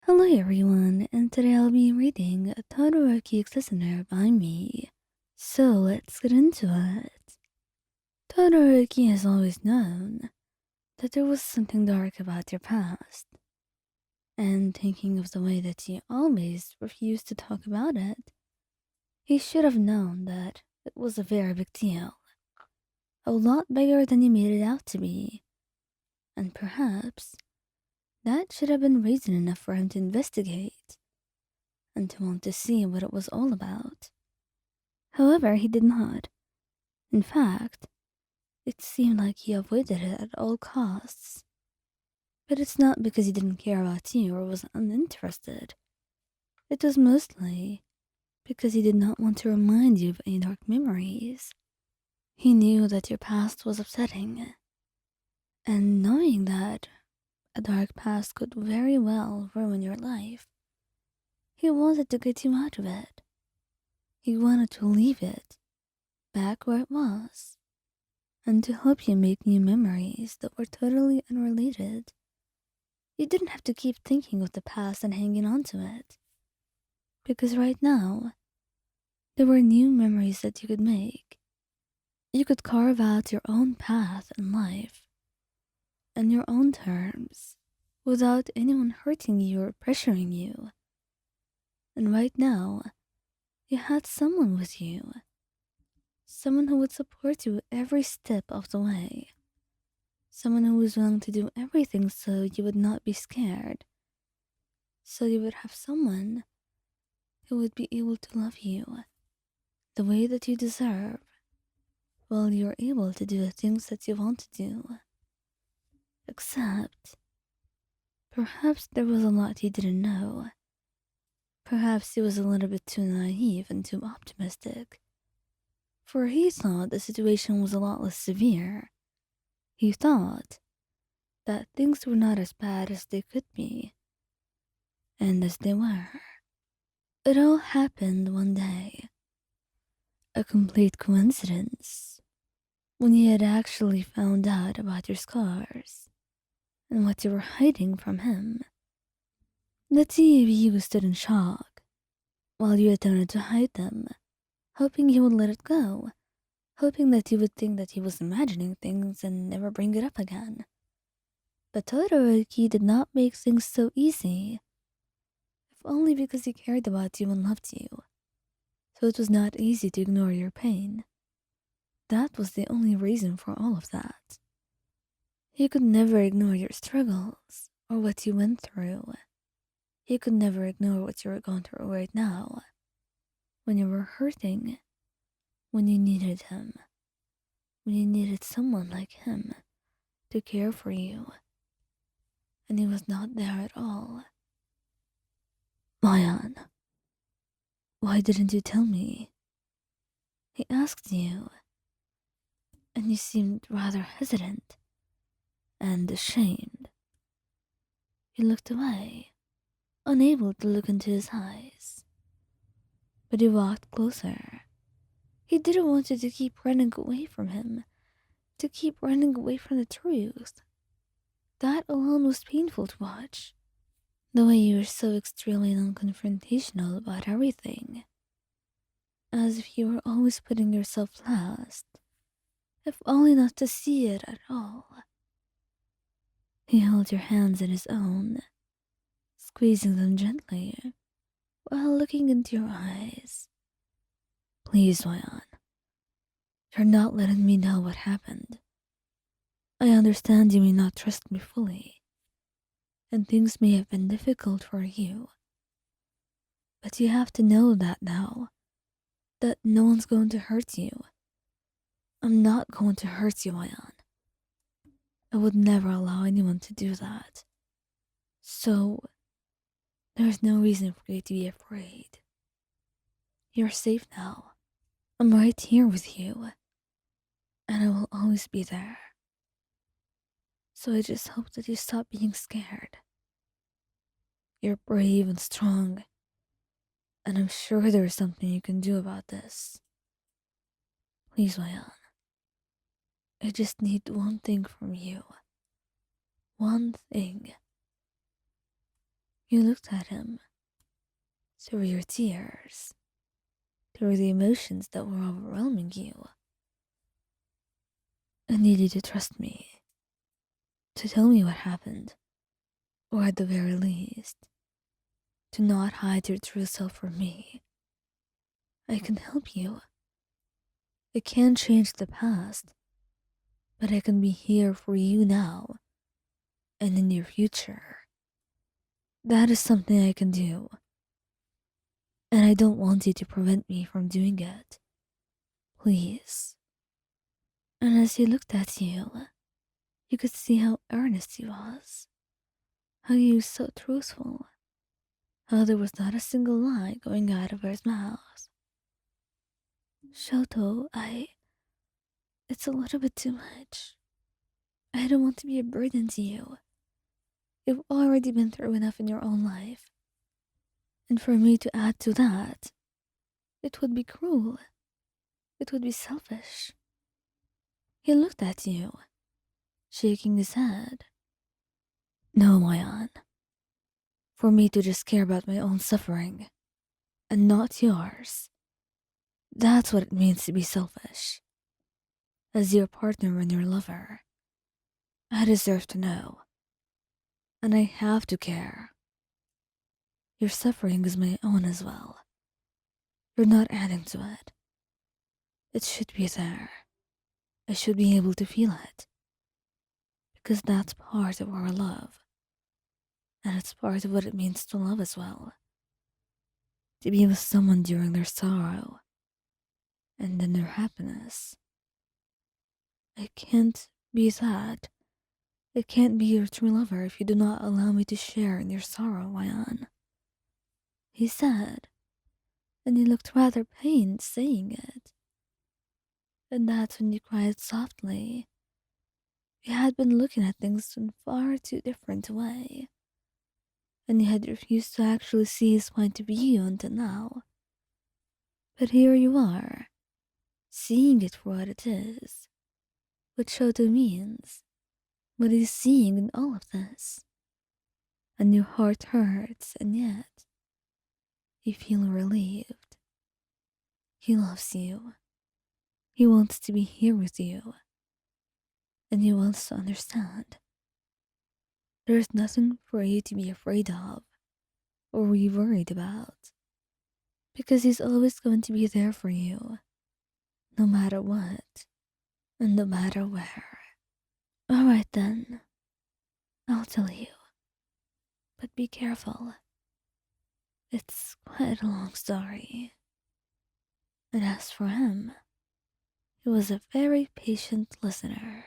Hello everyone, and today I'll be reading a Todoroki listener by me. So let's get into it. Todoroki has always known that there was something dark about your past, and thinking of the way that you always refused to talk about it, he should have known that it was a very big deal. A lot bigger than you made it out to be. And perhaps that should have been reason enough for him to investigate and to want to see what it was all about. However, he did not. In fact, it seemed like he avoided it at all costs. But it's not because he didn't care about you or was uninterested. It was mostly because he did not want to remind you of any dark memories. He knew that your past was upsetting, and knowing that a dark past could very well ruin your life, he wanted to get you out of it. He wanted to leave it back where it was, and to help you make new memories that were totally unrelated. You didn't have to keep thinking of the past and hanging on to it, because right now, there were new memories that you could make. You could carve out your own path in life, on your own terms, without anyone hurting you or pressuring you. And right now, you had someone with you, someone who would support you every step of the way. Someone who was willing to do everything so you would not be scared. So you would have someone who would be able to love you the way that you deserve while you're able to do the things that you want to do. Except, perhaps there was a lot he didn't know. Perhaps he was a little bit too naive and too optimistic. For he thought the situation was a lot less severe. He thought that things were not as bad as they could be, and as they were. It all happened one day. A complete coincidence. When you had actually found out about your scars and what you were hiding from him. The two of you stood in shock while you attempted to hide them, hoping he would let it go, hoping that he would think that he was imagining things and never bring it up again. But Todoroki did not make things so easy, if only because he cared about you and loved you. So it was not easy to ignore your pain. That was the only reason for all of that. He could never ignore your struggles or what you went through. He could never ignore what you were going through right now. When you were hurting, when you needed him, when you needed someone like him to care for you. And he was not there at all. Mayan, why didn't you tell me? He asked you, and you seemed rather hesitant and ashamed. You looked away, unable to look into his eyes. But he walked closer. He didn't want you to keep running away from him, to keep running away from the truth. That alone was painful to watch. The way you were so extremely non-confrontational about everything. As if you were always putting yourself last, if only not to see it at all. He held your hands in his own, squeezing them gently, while looking into your eyes. Please, Ryan, you're not letting me know what happened. I understand you may not trust me fully, and things may have been difficult for you. But you have to know that now, that no one's going to hurt you. I'm not going to hurt you, Ryan. I would never allow anyone to do that. So, there's no reason for you to be afraid. You're safe now. I'm right here with you. And I will always be there. So I just hope that you stop being scared. You're brave and strong. And I'm sure there's something you can do about this. Please, Ryan. I just need one thing from you. One thing. You looked at him, through your tears, through the emotions that were overwhelming you. I need you to trust me, to tell me what happened, or at the very least, to not hide your true self from me. I can help you. I can't change the past, but I can be here for you now and in your future. That is something I can do, and I don't want you to prevent me from doing it. Please. And as he looked at you could see how earnest he was, how he was so truthful, how there was not a single lie going out of his mouth. Shoto, it's a little bit too much. I don't want to be a burden to you. You've already been through enough in your own life. And for me to add to that, it would be cruel. It would be selfish. He looked at you, shaking his head. No, Mayan. For me to just care about my own suffering, and not yours. That's what it means to be selfish. As your partner and your lover, I deserve to know. And I have to care. Your suffering is my own as well. You're not adding to it. It should be there. I should be able to feel it. Because that's part of our love. And it's part of what it means to love as well. To be with someone during their sorrow and then their happiness. I can't be that. I can't be your true lover if you do not allow me to share in your sorrow, Mayan. He said, and he looked rather pained saying it. And that's when you cried softly. You had been looking at things in far too different way, and you had refused to actually see his point of view until now. But here you are, seeing it for what it is, what Shoto means, what he's seeing in all of this. And your heart hurts, and yet you feel relieved. He loves you. He wants to be here with you. And he wants to understand. There's nothing for you to be afraid of or be worried about. Because he's always going to be there for you. No matter what. And no matter where. Alright then. I'll tell you. But be careful. It's quite a long story. And as for him, he was a very patient listener.